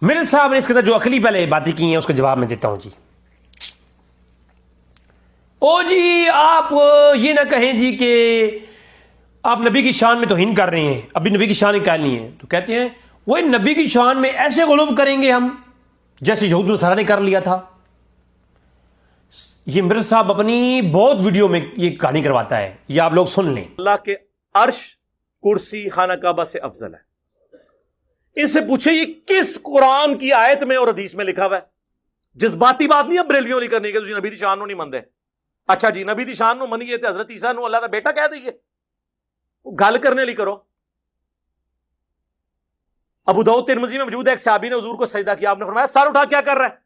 मेरे साहब ने इसके अंदर जो अकली पहले बातें की हैं उसका जवाब मैं देता हूं जी। ओ जी आप ये ना कहें जी कि आप नबी की शान में तौहीन कर रहे हैं, अभी नबी की शान निकालनी है। तो कहते हैं वो नबी की शान में ऐसे गुलूब करेंगे हम जैसे यहूद नसारा ने कर लिया था। ये मिर्ज़ा साहब अपनी बहुत वीडियो में ये कहानी करवाता है, ये आप लोग सुन लें। अल्लाह के अर्श कुर्सी खाना काबा से अफजल है। इनसे पूछे ये किस कुरान की आयत में और हदीस में लिखा हुआ है? जज्बाती बात नहीं है बरेलियों नहीं करनी कि नबी दी शान नु नहीं मनदे। अच्छा जी नबी दी शान नु मनिए ते हजरत ईसा नु अल्लाह दा बेटा कह दईए, गल करने लिए करो। अबू दाऊद तिरमिज़ी में मौजूद है, एक सहाबी ने हुजूर को सजदा किया, आपने फरमाया सर उठा क्या कर रहा है?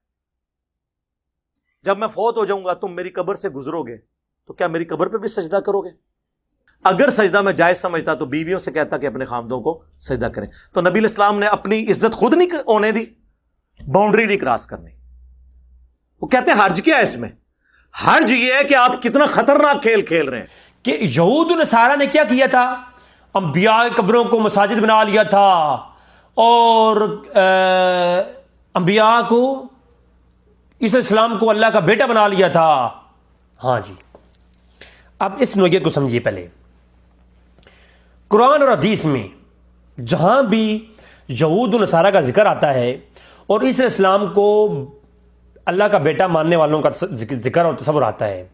जब मैं फौत हो जाऊंगा तुम मेरी कब्र से गुजरोगे तो क्या मेरी कब्र पे भी सजदा करोगे? अगर सजदा में जायज समझता तो बीवियों से कहता कि अपने खामदों को सजदा करें। तो नबी इस्लाम ने अपनी इज्जत खुद नहीं होने दी, बाउंड्री नहीं क्रॉस करनी। वो कहते हैं हर्ज क्या है इसमें? हर्ज ये है कि आप कितना खतरनाक खेल खेल रहे हैं कि यहूद नसारा ने क्या किया था, अंबिया कब्रों को मसाजिद बना लिया था और अंबिया को ईसा इस्लाम को अल्लाह का बेटा बना लिया था। हाँ जी, अब इस नोयत को समझिए। पहले कुरान और हदीस में जहां भी यहूद नसारा का जिक्र आता है और ईसा इस्लाम को अल्लाह का बेटा मानने वालों का जिक्र और तस्वुर आता है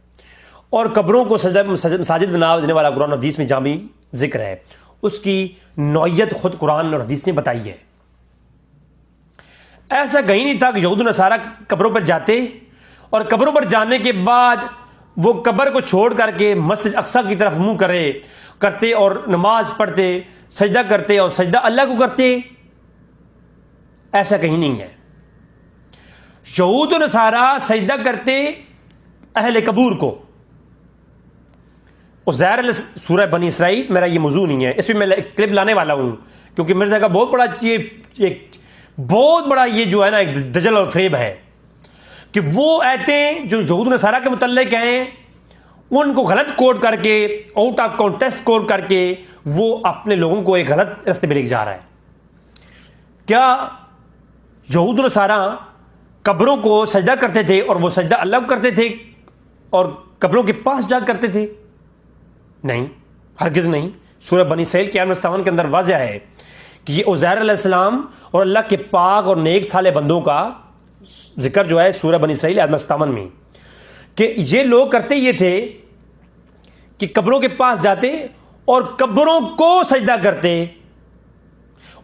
और कब्रों को मसाजिद बना देने वाला कुरान और हदीस में जहां भी जिक्र है, उसकी नौयत खुद कुरान और हदीस ने बताई है। ऐसा कहीं नहीं था कि यहूद नसारा कब्रों पर जाते और कब्रों पर जाने के बाद वो कब्र को छोड़ करके मस्जिद अक्सा की तरफ मुंह करते और नमाज पढ़ते, सजदा करते और सजदा अल्लाह को करते। ऐसा कहीं नहीं है। यहूद नसारा सजदा करते अहले कबूर को। उज़ैर सूरह बनी इसराइल मेरा ये मौजू नहीं है, इस पर मैं क्लिप लाने वाला हूं क्योंकि मिर्ज़ा का बहुत बड़ा ये जो है ना एक दजल और फ्रेब है कि वो आयतें जो यहूद नसारा के मुतल्लिक हैं उनको गलत कोट करके, आउट ऑफ कॉन्टेक्स्ट कोट करके वो अपने लोगों को एक गलत रास्ते में लेके जा रहा है। क्या यहूद नसारा कब्रों को सजदा करते थे और वो सजदा अल्लाह को करते थे और कब्रों के पास जा करते थे? नहीं, हरगिज़ नहीं। सूरह बनी इसराइल के आयत 57 के अंदर वाज़ह है कि ये उज़ैर अलैहिस्सलाम और अल्लाह के पाक और नेक साले बंदों का जिक्र जो है सूरह बनी इसराइल आयत 57 में, कि ये लोग करते ये थे कि कब्रों के पास जाते और कब्रों को सजदा करते,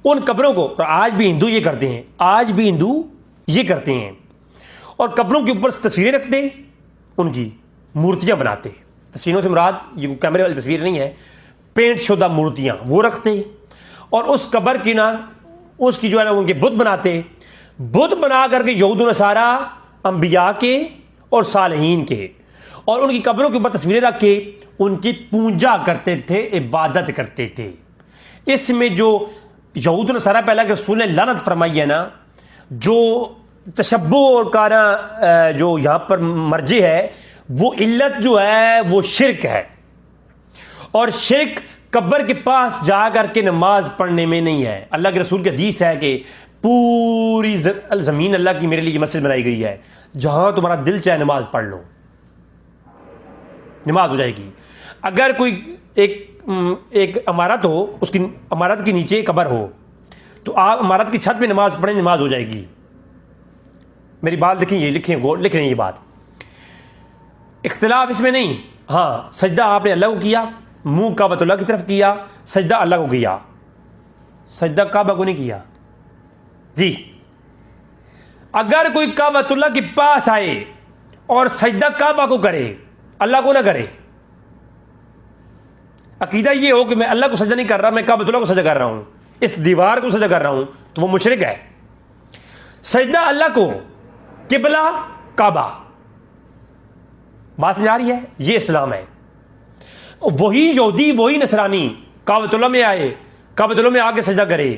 उन कब्रों को। और आज भी हिंदू ये करते हैं, आज भी हिंदू ये करते हैं और कब्रों के ऊपर तस्वीरें रखते, उनकी मूर्तियां बनाते। तस्वीरों से मुराद ये कैमरे वाली तस्वीर नहीं है, पेंट शुदा मूर्तियां वो रखते और उस कब्र की ना उसकी जो है ना उनके बुत बनाते। बुत बना करके यहूद नसारा अंबिया के और सालहीन के और उनकी कब्रों के ऊपर तस्वीरें रख के उनकी पूजा करते थे, इबादत करते थे। इसमें जो यहूद नसारा पहला के रसूल ने लानत फरमाई है ना, जो तशब्बुह और काना जो यहाँ पर मर्जे है, वो इल्लत जो है वो शिरक है और शिरक कब्र के पास जा करके नमाज पढ़ने में नहीं है। अल्लाह के रसूल की हदीस है कि पूरी ज़मीन अल्लाह की मेरे लिए मस्जिद बनाई गई है, जहां तुम्हारा दिल चाहे नमाज पढ़ लो, नमाज हो जाएगी। अगर कोई एक इमारत हो, उसकी इमारत के नीचे कब्र हो तो आप इमारत की छत पे नमाज पढ़ें, नमाज हो जाएगी। मेरी बात लिखें, ये लिख रहे हैं ये बात, इख्तिलाफ इसमें नहीं। हाँ, सजदा आपने अल्लाह को किया, मुंह काबतुल्लाह की तरफ किया, सजदा अल्लाह को किया, सजदा काबा को नहीं किया जी। अगर कोई काबतुल्लाह के पास आए और सजदा काबा को करे, अल्लाह को ना करे, अकीदा ये हो कि मैं अल्लाह को सजदा नहीं कर रहा, मैं काबतुल्लाह को सजदा कर रहा हूं, इस दीवार को सजदा कर रहा हूं, तो वो मुशरिक है। सजदा अल्लाह को, किबला काबा, बात समझ आ रही है? ये इस्लाम है। वही यहूदी वही नसरानी काबतुल्लाह में आए, काबतुल्लाह में आके सजदा करे,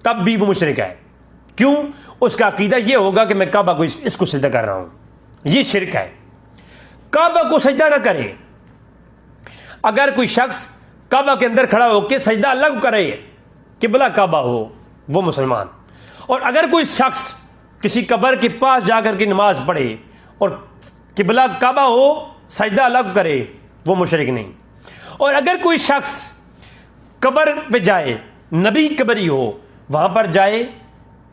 तब भी वो मुशरिक है। क्यों? उसका अकीदा ये होगा कि मैं काबा को इसको सजदा कर रहा हूं, ये शिरक है। काबा को सजदा ना करे। अगर कोई शख्स काबा के अंदर खड़ा होकर सजदा अल्लाह को करे, किबला काबा हो, वो मुसलमान। और अगर कोई शख्स किसी कब्र के पास जाकर के नमाज पढ़े और किबला काबा हो, सजदा अलग करे, वो मुशरिक नहीं। और अगर कोई शख्स कब्र पे जाए, नबी कब्री हो, वहाँ पर जाए,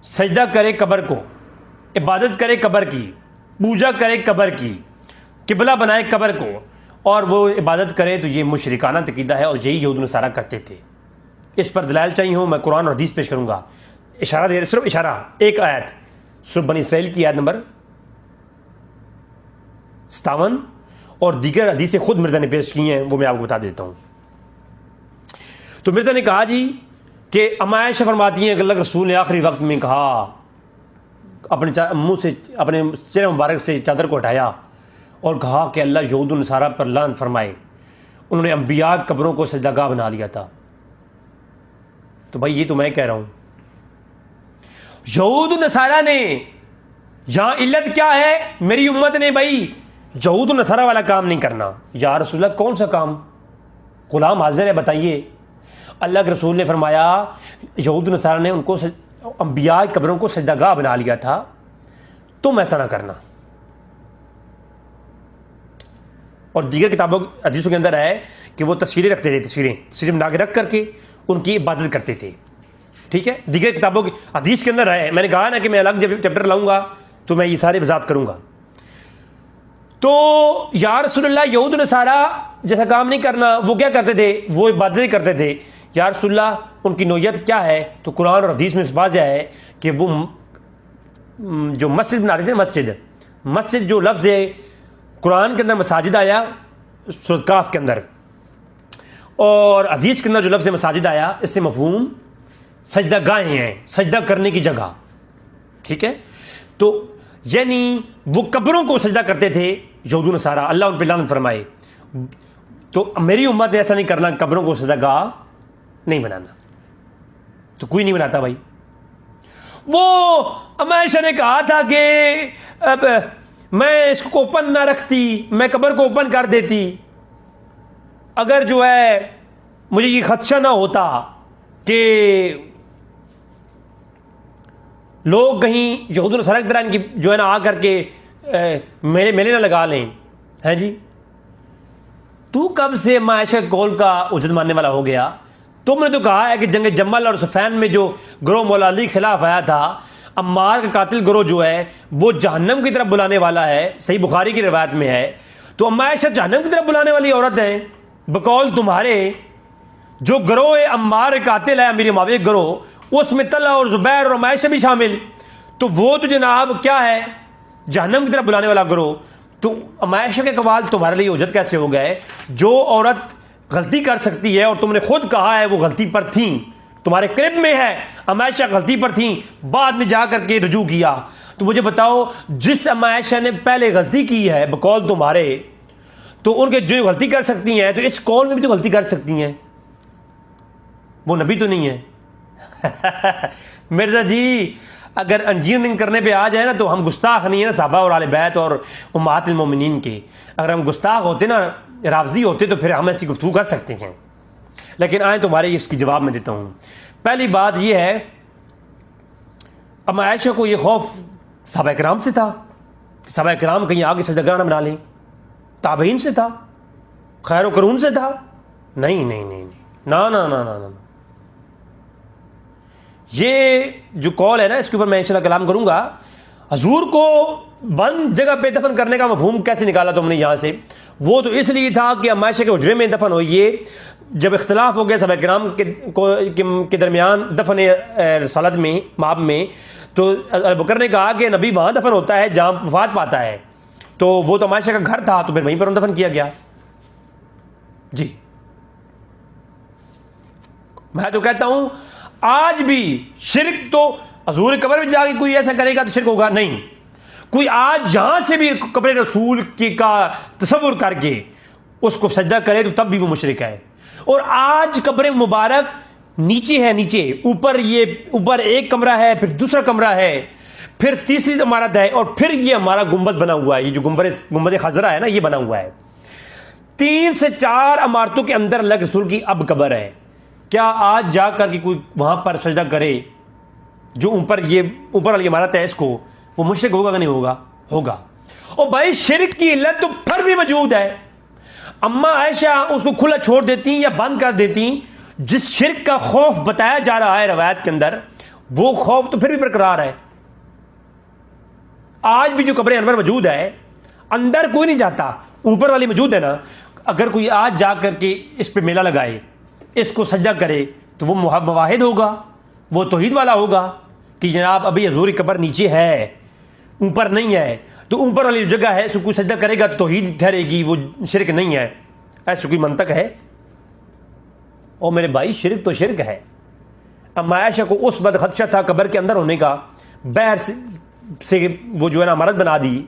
सजदा करे कब्र को, इबादत करे कब्र की, पूजा करे कब्र की, किबला बनाए कब्र को और वो इबादत करे, तो ये मुशरिकाना तकीदा है और यही यहूद नसारा करते थे। इस पर दलाइल चाहिए हो, मैं कुरान और हदीस पेश करूँगा। इशारा दे, सिर्फ इशारा, एक आयत सूरह बनी इसराइल की आयत नंबर 57 और दीगर हदीसें खुद मिर्ज़ा ने पेश की हैं, वो मैं आपको बता देता हूँ। तो मिर्ज़ा ने कहा जी कि अम्मा आयशा फरमाती हैं कि अल्लाह के रसूल ने आखिरी वक्त में कहा, अपने मुंह से, अपने चेहरे मुबारक से चादर को हटाया और कहा कि अल्लाह यहूद नसारा पर लानत फरमाए, उन्होंने अंबिया कब्रों को सजदागाह बना लिया था। तो भाई ये तो मैं कह रहा हूँ, यहूद नसारा ने, यहाँ इल्लत क्या है, मेरी उम्मत ने भाई यहूद नसारा वाला काम नहीं करना। या रसूल अल्लाह कौन सा काम, गुलाम हाजिर है, बताइए। अल्लाह के रसूल ने फरमाया यहूद नसारा ने उनको अंबिया कब्रों को सजदागाह बना लिया था, तुम ऐसा ना करना। और दीगर किताबों हदीसों के अंदर है कि वो तस्वीरें रखते थे, तस्वीरें बना के रख करके उनकी इबादत करते थे। ठीक है, दीगर किताबों की हदीस के अंदर है, मैंने कहा ना कि मैं अलग जब चैप्टर लाऊंगा तो मैं ये सारे वजात करूंगा। तो या रसूलल्लाह यहूद नसारा जैसा काम नहीं करना, वो क्या करते थे, वो इबादत करते थे। या रसूलल्लाह उनकी नोयत क्या है, तो कुरान और हदीस में इस बात है कि वो जो मस्जिद बनाते थे, मस्जिद जो लफ्ज़ है कुरान के अंदर मसाजिद आया सूरह काफ के अंदर, और हदीस के अंदर जो लफ्ज़ मसाजिद आया, इससे मफहूम सजदा गाहें हैं, सजदा करने की जगह। ठीक है, तो यानी वो कब्रों को सजदा करते थे यहूद नसारा, अल्लाह उन पर लानत फरमाए। तो मेरी उम्मत ने ऐसा नहीं करना, कब्रों को सजदा गाह नहीं बनाना। तो कोई नहीं बनाता भाई। वो अमायशा ने कहा था कि अब मैं इसको ओपन ना रखती, मैं कब्र को ओपन कर देती, अगर जो है मुझे ये खदशा ना होता कि लोग कहीं यहूद नसारा की तरह इनकी जो है ना आकर के मेले ना लगा लें। हैं जी, तू कब से मायशा कौल का उजत मानने वाला हो गया? तुमने तो कहा है कि जंग जम्मल और सफ़ैन में जो ग्रोह मौला अली खिलाफ आया था, अम्मार का कातिल ग्रोह जो है वो जहन्नम की तरफ बुलाने वाला है, सही बुखारी की रिवायत में है। तो अम्मा आयशा जहन्नम की तरफ बुलाने वाली औरत है बकौल तुम्हारे। जो ग्रोह अम्मार कातिल है अमीर मुआविया ग्रोह, उसमें तला और ज़ुबैर और अम्मा आयशा भी शामिल, तो वो तो जनाब क्या है, जहन्नम की तरफ बुलाने वाला ग्रोह। तो अम्मा आयशा के कवाल तुम्हारे लिए उजत कैसे हो गए? जो औरत गलती कर सकती है और तुमने खुद कहा है वो गलती पर थी, तुम्हारे क्लिप में है अम्मा आयशा गलती पर थी, बाद में जा करके रुजू किया। तो मुझे बताओ, जिस अम्मा आयशा ने पहले गलती की है बकौल तुम्हारे, तो उनके जो गलती कर सकती हैं, तो इस कौल में भी तो गलती कर सकती हैं, वो नबी तो नहीं है। मिर्जा जी, अगर इंजीनियरिंग करने पे आ जाए ना तो हम गुस्ताख नहीं है ना साहबा और आले बैत और उम्महातुल मोमिनीन के। अगर हम गुस्ताख होते ना, रावजी होते, तो फिर हम ऐसी गुफ्तगू कर सकते हैं। लेकिन आए तुम्हारे इसकी जवाब में देता हूँ। पहली बात यह है, अम्मा आयशा को यह खौफ सहाबा किराम से था, सहाबा किराम कहीं आगे सजदागाह ना बना लें, ताबईन से था, खैर व करून से था। नहीं नहीं नहीं नहीं, ना ना ना ना ना, ये जो कॉल है ना, इसके ऊपर मैं इंशाल्लाह कलाम करूंगा। हजूर को बंद जगह पे दफन करने का मफहूम कैसे निकाला तुमने यहाँ से? वो तो इसलिए था कि अम्मा आयशा के हुजरे में दफन हो। ये जब इख्तलाफ हो गया सहाबा किराम के दरमियान दफन रसालत में, माब में, तो अबू बकर ने कहा कि नबी वहाँ दफन होता है जहाँ वफात पाता है, तो वो तो अम्मा आयशा का घर था, तो फिर वहीं पर दफन किया गया। जी, मैं तो कहता हूँ आज भी शिरक तो हजूर कब्र में जाके कोई ऐसा करेगा तो शिरक होगा नहीं। कोई आज यहां से भी कब्र रसूल की का तसव्वुर करके उसको सजदा करे तो तब भी वो मुशरिक है। और आज कब्र मुबारक नीचे है, नीचे ऊपर, ये ऊपर एक कमरा है, फिर दूसरा कमरा है, फिर तीसरी इमारत है, और फिर ये हमारा गुंबद बना हुआ है। ये जो गुंबद खजरा है ना, ये बना हुआ है। 3 से 4 इमारतों के अंदर अल्लाह के रसूल की अब कब्र है। क्या आज जा करके कोई वहां पर सजदा करे जो ऊपर वाली इमारत है इसको, वो मुशरिक होगा कि नहीं होगा? होगा। और भाई शिरक की इल्लत तो फिर भी मौजूद है। अम्मा आयशा उसको खुला छोड़ देती या बंद कर देती। जिस शिरक का खौफ बताया जा रहा है रवायत के अंदर, वो खौफ तो फिर भी बरकरार है। आज भी जो कब्र अनवर मौजूद है, अंदर कोई नहीं जाता, ऊपर वाली मौजूद है ना। अगर कोई आज जा करके इस पे मेला लगाए, इसको सजदा करे, तो वो मुवाहिद होगा, वो तौहीद वाला होगा कि जनाब अभी हजूर की कब्र नीचे है, ऊपर नहीं है। तो ऊपर वाली जगह है, इसको कोई सजदा करेगा तो तौहीद ठहरेगी, वो शिरक नहीं है। ऐसी कोई मंतक है? और मेरे भाई शिरक तो शिरक है। अम्मा आयशा को उस वक्त खदशा था कब्र के अंदर होने का, बैर से वो जो है ना अमारत बना दी।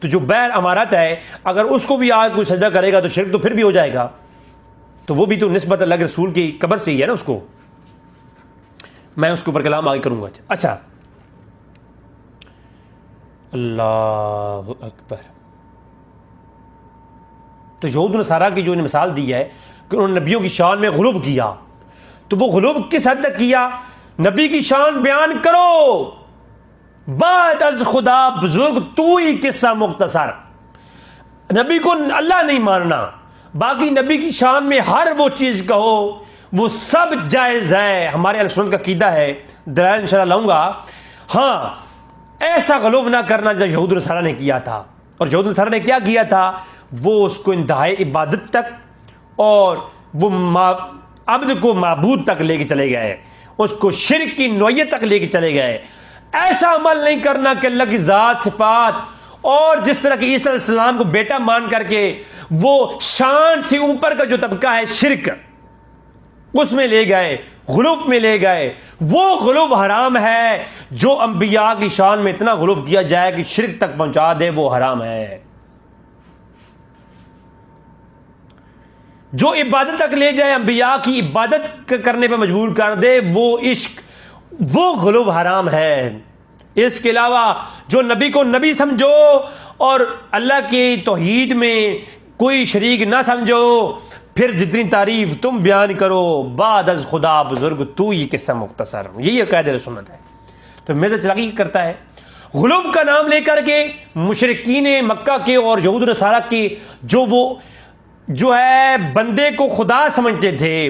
तो जो बैर अमारत है, अगर उसको भी आज कोई सजदा करेगा तो शिरक तो फिर भी हो जाएगा। तो वो भी तो निस्बत अल्लाह के रसूल की कब्र से ही है ना। उसको मैं उसके ऊपर कलाम आगे करूंगा। अच्छा, अल्लाह अकबर। तो यहूद नसारा की जो मिसाल दी है कि उन्होंने नबियों की शान में गुलूव किया, तो वो गुलूव किस हद तक किया? नबी की शान बयान करो, बात अज खुदा बुजुर्ग तू ही किस्सा मुख्तसर। नबी को अल्लाह नहीं मानना, बाकी नबी की शान में हर वो चीज कहो, वो सब जायज है। हमारे अहले सुन्नत का कीदा है, दलाइल इंशाअल्लाह लाऊंगा। हाँ, ऐसा गलूब ना करना जो यहूद नसारा ने किया था। और यहूद नसारा ने क्या किया था? वो उसको इंतहाई इबादत तक और वो अब्द को माबूद तक लेके चले गए, उसको शिरक की नौयत तक लेके चले गए। ऐसा अमल नहीं करना कि अल्लाह की ज़ात सिफात और जिस तरह की ईसा अलैहिस्सलाम को बेटा मान करके वो शान से ऊपर का जो तबका है शिरक, उसमें ले गए, गुलूब में ले गए। वो गुलूब हराम है। जो अंबिया की शान में इतना गुलूब किया जाए कि शिरक तक पहुंचा दे, वो हराम है। जो इबादत तक ले जाए, अंबिया की इबादत करने पर मजबूर कर दे, वो इश्क, वो गुलूब हराम है। इसके अलावा जो नबी को नबी समझो और अल्लाह की तौहीद में कोई शरीक ना समझो, फिर जितनी तारीफ तुम बयान करो, बाद अज खुदा बुजुर्ग तू ही किस्सा मुख्तसर। यही अक़ीदा सुन्नत है। तो मिर्ज़ा चलाकी करता है, गुलूब का नाम लेकर के मुशरिकीन मक्का के और यहूद नसारा के जो है बंदे को खुदा समझते थे,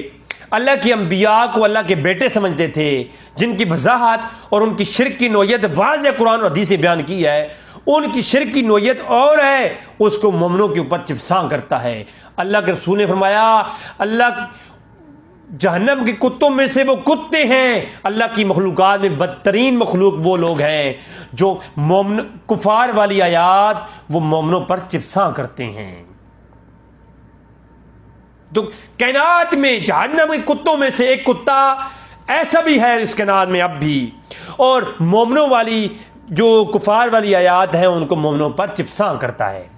अल्लाह के अंबिया को अल्लाह के बेटे समझते थे, जिनकी वजाहत और उनकी शिरक की नौयत वाज़ेह कुरान और हदीस से बयान की है। उनकी शिरक की नौयत और है, उसको मोमिनों के ऊपर चिपसा करता है। अल्लाह के रसूल ने फरमाया, अल्लाह जहन्नम के कुत्तों में से वो कुत्ते हैं। अल्लाह की मखलूकात में बदतरीन मखलूक वो लोग हैं जो मोमिन कुफार वाली आयात वो मोमिनों पर चिपसा करते हैं। तो कायनात में जहन्नम के कुत्तों में से एक कुत्ता ऐसा भी है इस कायनात में अब भी, और मोमिनों वाली जो कुफार वाली आयात है उनको मोमिनों पर चिपसा करता है।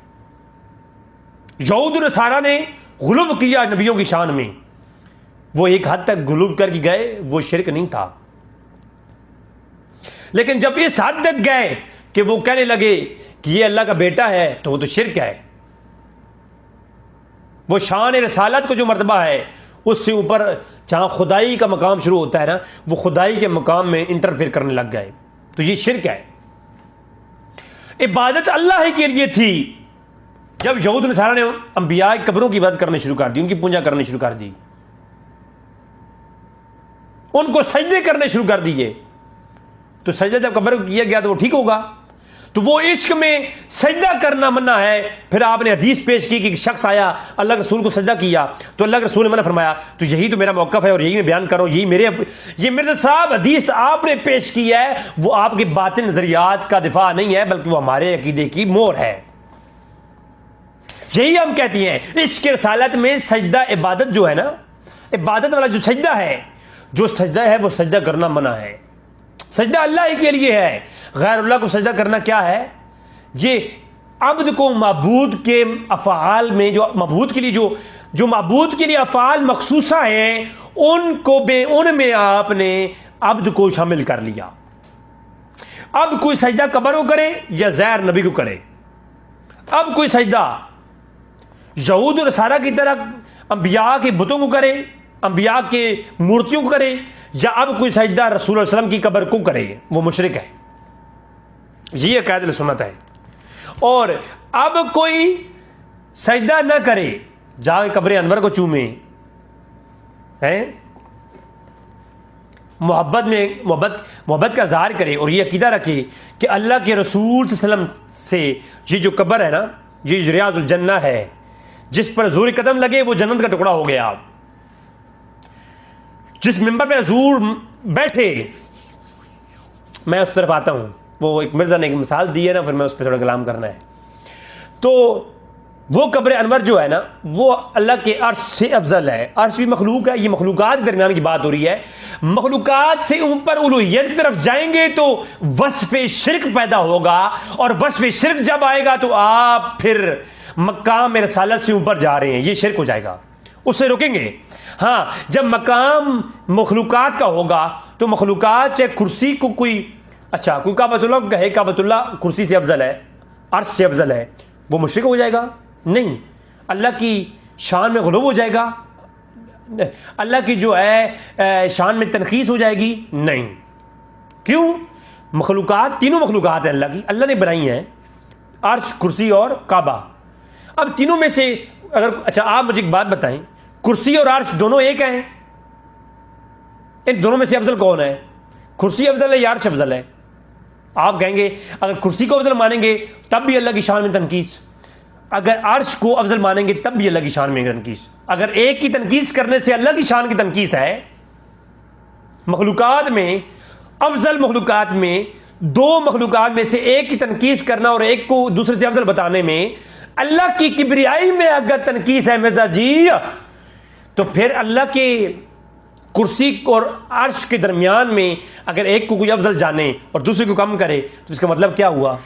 यहूद नसारा ने गुलूव किया नबियों की शान में, वो एक हद तक गुलूव करके गए, वो शिरक नहीं था। लेकिन जब इस हद तक गए कि वो कहने लगे कि ये अल्लाह का बेटा है, तो वो तो शिरक है। वो शान रसालत को जो मर्तबा है, उससे ऊपर जहां खुदाई का मकाम शुरू होता है ना, वो खुदाई के मकाम में इंटरफेयर करने लग गए, तो ये शिरक है। इबादत अल्लाह ही के लिए थी। जब यहूद नसारा ने अंबिया की कब्रों की इबादत करनी शुरू कर दी, उनकी पूजा करनी शुरू कर दी, उनको सजदे करने शुरू कर दिए, तो सजदा जब कब्र को किया गया तो वो ठीक होगा। तो वो इश्क में सजदा करना मना है। फिर आपने हदीस पेश की कि शख्स आया, अल्लाह के रसूल को सजदा किया, तो अल्लाह के रसूल ने मना फरमाया, तो यही तो मेरा मौक़िफ़ है और यही मैं बयान करो, यही ये मिर्ज़ा साहब हदीस आपने पेश की है, वो आपके बातिन नज़रियात का दिफा नहीं है, बल्कि वो हमारे अकीदे की मोहर है। यही हम कहती हैं, इश्क रसालत में सजदा इबादत जो है ना, इबादत वाला जो सजदा है वो सजदा करना मना है। सजदा अल्लाह ही के लिए है। गैर अल्लाह को सजदा करना क्या है? ये अब्द को माबूद के अफ़आल में जो माबूद के लिए अफ़आल मखसूसा हैं, उनमें आपने अब्द को शामिल कर लिया। अब कोई सजदा कब्र को करे या ज़ैर नबी को करे, अब कोई सजदा यहूद और नसारा की तरह अंबिया के बुतों को करे, अंबिया के मूर्तियों को करे, या अब कोई सजदा रसूल सल्लम की कब्र को करे वो मुशरिक है। ये अक़ीदा सुन्नत है। और अब कोई सजदा न करे, जाके कब्र अनवर को चूमे, हैं, मोहब्बत का इज़हार करे और ये अकीदा रखे कि अल्लाह के रसूल सल्लम से ये जो कब्र है ना, ये रियाजुल जन्ना है, जिस पर ज़ोर कदम लगे वो जन्नत का टुकड़ा हो गया। जिस मिंबर पे हजूर बैठे, मैं उस तरफ आता हूँ, वो एक मिर्ज़ा ने एक मिसाल दी है ना, फिर मैं उस पर थोड़ा कलाम करना है। तो वो कब्र अनवर जो है ना, वो अल्लाह के अर्श से अफजल है। अर्श भी मखलूक है, ये मखलूकात के दरमियान की बात हो रही है। मखलूकात से ऊपर उलूहियत की तरफ जाएंगे तो वस्फ़ शिर्क पैदा होगा, और वस्फ़ शिर्क जब आएगा तो आप फिर मकाम रिसालत से ऊपर जा रहे हैं, ये शिर्क हो जाएगा, उससे रुकेंगे। हाँ, जब मकाम मखलूकात का होगा तो मखलूकात चाहे कुर्सी को कोई, अच्छा कोई काबतुल्लाह कहे काबतुल्लाह कुर्सी से अफजल है, अर्श से अफजल है, वो मुशरिक हो जाएगा? नहीं। अल्लाह की शान में गुलूब हो जाएगा? अल्लाह की जो है शान में तनकीस हो जाएगी? नहीं। क्यों? मखलूकात, तीनों मखलूकात हैं अल्लाह की, अल्लाह ने बनाई हैं, अर्श, कुर्सी और काबा। अब तीनों में से अगर, अच्छा आप मुझे एक बात बताएं, कुर्सी और अर्श दोनों एक हैं? इन दोनों में से अफजल कौन है? कुर्सी अफजल है या अर्श अफजल है? आप कहेंगे अगर कुर्सी को अफजल मानेंगे तब भी अल्लाह की शान में तनकीस, अगर अर्श को अफजल मानेंगे तब भी अल्लाह की शान में तनकीस। अगर एक की तनकीस करने से अल्लाह की शान की तनकीस है, मखलूकात में, अफजल मखलूकात में, दो मखलूकात में से एक की तनकीस करना और एक को दूसरे से अफजल बताने में अल्लाह की किबरियाई में अगर तनकीस है मिर्जा जी, तो फिर अल्लाह के कुर्सी और अर्श के दरमियान में अगर एक को कोई अफजल जाने और दूसरे को कम करे तो इसका मतलब क्या हुआ?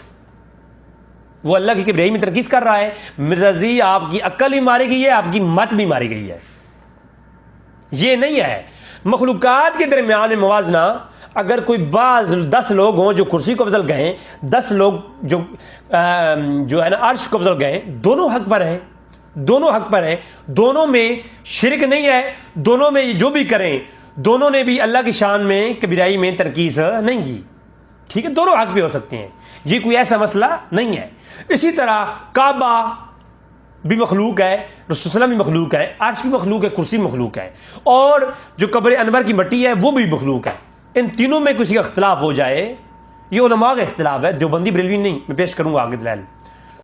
वो अल्लाह की किबरियाई में तनकीस कर रहा है। मिर्जा जी, आपकी अक्ल भी मारी गई है, आपकी मत भी मारी गई है। ये नहीं है मखलूकात के दरमियान में मवाजना। अगर कोई 10 लोग हों जो कुर्सी को अफजल गए, 10 लोग जो है ना अर्श को अफजल गए, दोनों हक पर हैं, दोनों हक पर हैं, दोनों में शिरक नहीं है, दोनों में जो भी करें, दोनों ने भी अल्लाह की शान में किबरियाई में तनकीस नहीं की। ठीक है, दोनों हक पे हो सकते हैं, ये कोई ऐसा मसला नहीं है। इसी तरह काबा भी मखलूक है, रसूल सल्लल्लाहु अलैहि वसल्लम भी मखलूक है, अर्श भी मखलूक है, कुर्सी भी मखलूक है, और जो कब्र अनवर की मट्टी है वो भी मखलूक है। इन तीनों में किसी का इख्तिलाफ हो जाए, ये उलमा का इख्तिलाफ है, देवबंदी बरेलवी नहीं। मैं पेश करूंगा आगे दलाइल।